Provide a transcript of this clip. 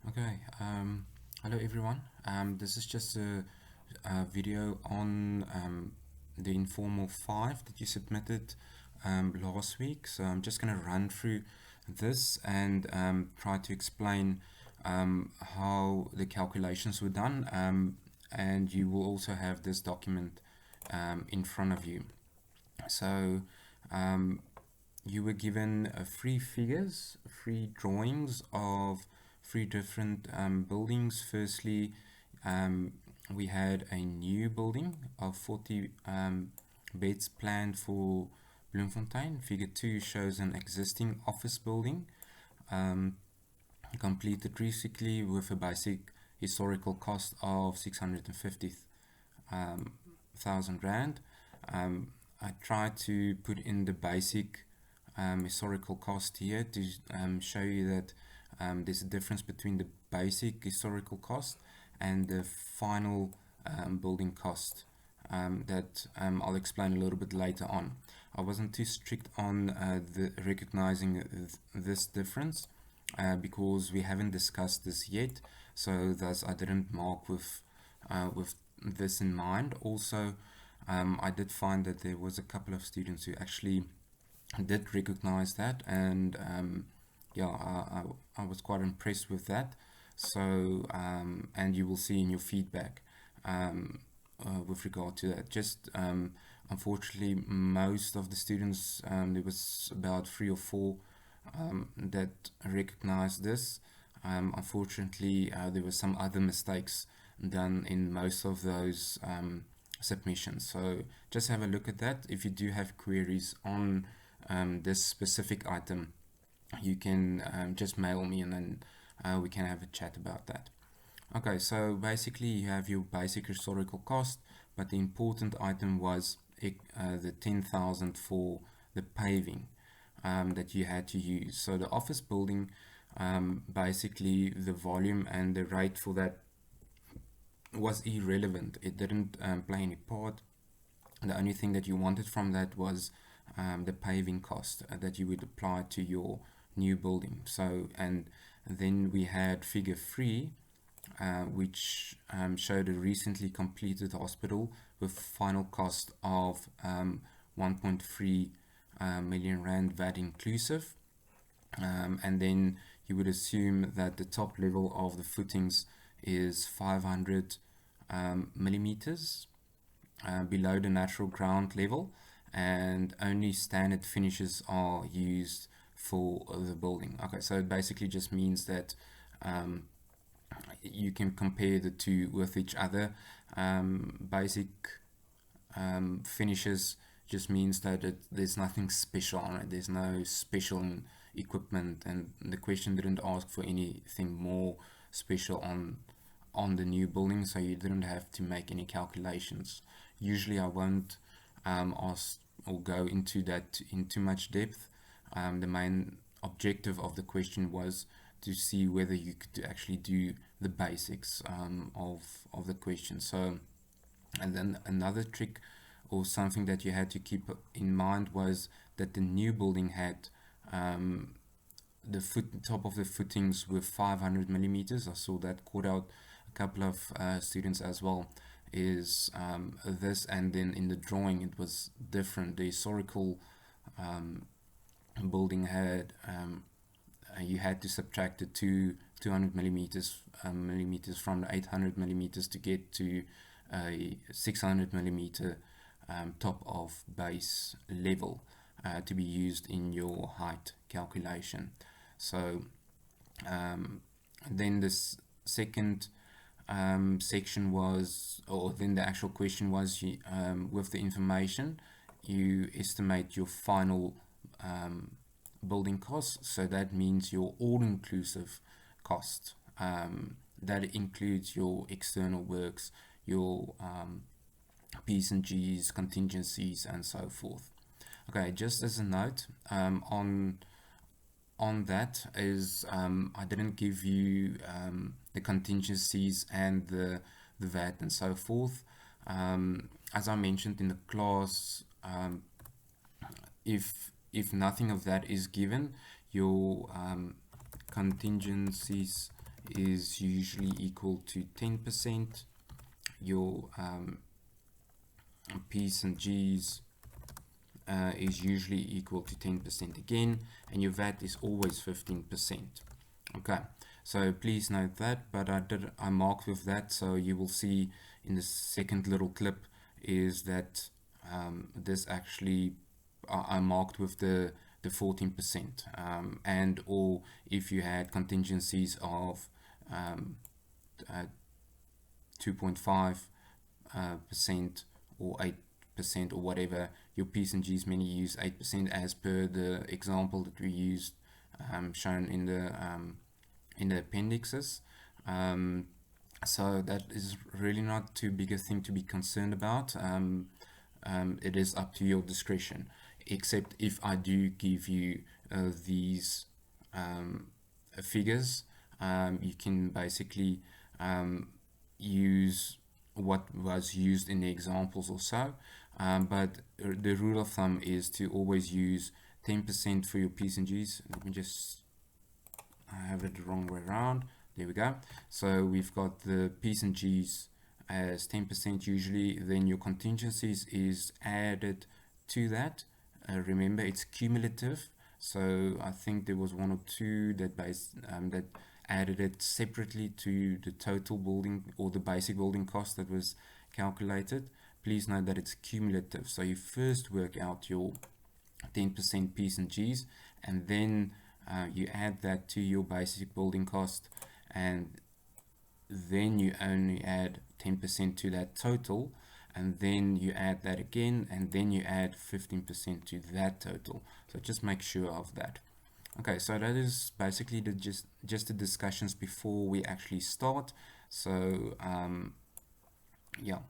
Okay, hello everyone. This is just a video on the Informal 5 that you submitted last week. So I'm just going to run through this and try to explain how the calculations were done. And you will also have this document in front of you. So you were given three figures, three drawings of three different buildings. Firstly, we had a new building of 40 beds planned for Bloemfontein. Figure 2 shows an existing office building completed recently with a basic historical cost of 650,000 Rand. I tried to put in the basic historical cost here to show you that there's a difference between the basic historical cost and the final building cost that I'll explain a little bit later on. I wasn't too strict on the recognizing this difference because we haven't discussed this yet, so thus I didn't mark with this in mind. Also, I did find that there was a couple of students who actually did recognize that, and yeah, I was quite impressed with that. So, and you will see in your feedback with regard to that. Just unfortunately, most of the students, there was about 3 or 4 that recognized this. Unfortunately, there were some other mistakes done in most of those submissions. So just have a look at that. If you do have queries on this specific item, you can just mail me, and then we can have a chat about that. Okay, so basically you have your basic historical cost, but the important item was the 10,000 for the paving that you had to use. So the office building, basically the volume and the rate for that was irrelevant. It didn't play any part. The only thing that you wanted from that was the paving cost that you would apply to your new building. So, and then we had figure 3, which showed a recently completed hospital with final cost of 1.3 million Rand VAT inclusive. And then you would assume that the top level of the footings is 500 millimeters below the natural ground level, and only standard finishes are used for the building. Okay, so it basically just means that you can compare the two with each other. Basic finishes just means that there's nothing special on it. There's no special equipment, and the question didn't ask for anything more special on the new building, so you didn't have to make any calculations. Usually I won't ask or go into that in too much depth. The main objective of the question was to see whether you could actually do the basics of the question. So, and then another trick or something that you had to keep in mind was that the new building had the top of the footings with 500 millimeters. I saw that caught out a couple of students as well. Is this, and then in the drawing it was different. The historical building had you had to subtract the 200 millimeters from the 800 millimeters to get to a 600 millimeter top of base level to be used in your height calculation. So then this second section was, or then the actual question was, with the information you estimate your final building costs. So that means your all-inclusive cost. That includes your external works, your P's and G's, contingencies, and so forth. Okay, just as a note, on that is I didn't give you the contingencies and the VAT and so forth. As I mentioned in the class, if nothing of that is given, your contingencies is usually equal to 10%. Your P's and G's is usually equal to 10% again, and your VAT is always 15%. Okay, so please note that, but I marked with that, so you will see in the second little clip is that this actually I marked with the 14%, and or if you had contingencies of 2.5% or 8% or whatever, your P's and G's many use 8% as per the example that we used, shown in the appendixes. So that is really not too big a thing to be concerned about. It is up to your discretion, except if I do give you these figures, you can basically use what was used in the examples or so, but the rule of thumb is to always use 10% for your P's and G's. Let me just, I have it the wrong way around. There we go. So we've got the P's and G's as 10% usually, then your contingencies is added to that. Remember, it's cumulative, so I think there was one or two that that added it separately to the total building or the basic building cost that was calculated. Please note that it's cumulative, so you first work out your 10% P's and G's, and then you add that to your basic building cost, and then you only add 10% to that total, and then you add that again, and then you add 15% to that total. So just make sure of that. Okay, so that is basically just the discussions before we actually start. So yeah,